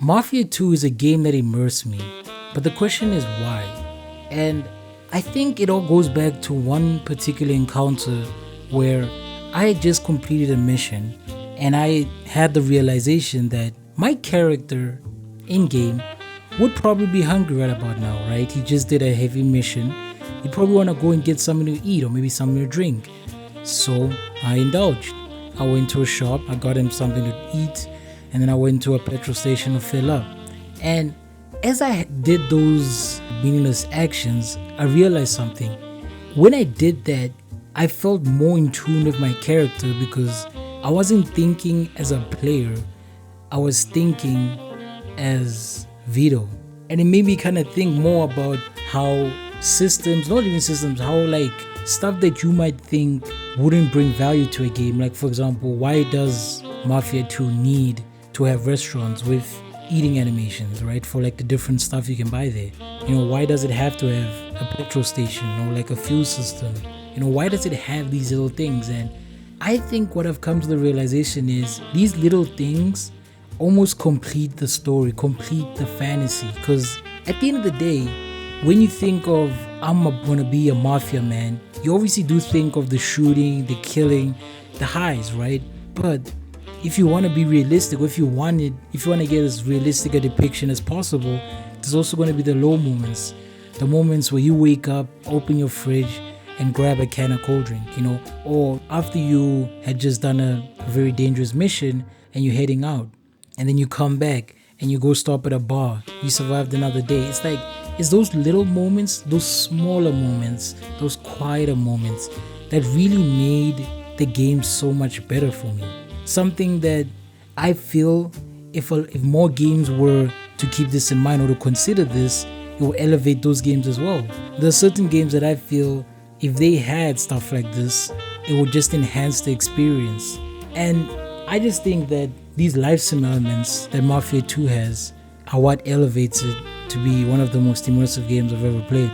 Mafia 2 is a game that immersed me, but the question is why? And I think it all goes back to one particular encounter where I had just completed a mission and I had the realization that my character in game would probably be hungry right about now, right? He just did a heavy mission. He'd probably want to go and get something to eat or maybe something to drink. So I indulged. I went to a shop, I got him something to eat, and then I went to a petrol station to fill up. And as I did those meaningless actions, I realized something. When I did that, I felt more in tune with my character because I wasn't thinking as a player, I was thinking as Vito. And it made me kind of think more about how systems, not even systems, how like stuff that you might think wouldn't bring value to a game. Like, for example, why does Mafia 2 need to have restaurants with eating animations, right? For like the different stuff you can buy there. Why does it have to have a petrol station or like a fuel system? Why does it have these little things? And I think what I've come to the realization is these little things almost complete the story, complete the fantasy. Because at the end of the day, when you think of gonna be a mafia man, you obviously do think of the shooting, the killing, the highs, right? But if you want to be realistic, or if you want to get as realistic a depiction as possible, there's also going to be the low moments, the moments where you wake up, open your fridge, and grab a can of cold drink, or after you had just done a very dangerous mission and you're heading out, and then you come back and you go stop at a bar, you survived another day. It's those little moments, those smaller moments, those quieter moments that really made the game so much better for me. Something that I feel if more games were to keep this in mind or to consider this, it will elevate those games as well. There are certain games that I feel if they had stuff like this, it would just enhance the experience. And I just think that these life sim elements that Mafia 2 has are what elevates it to be one of the most immersive games I've ever played.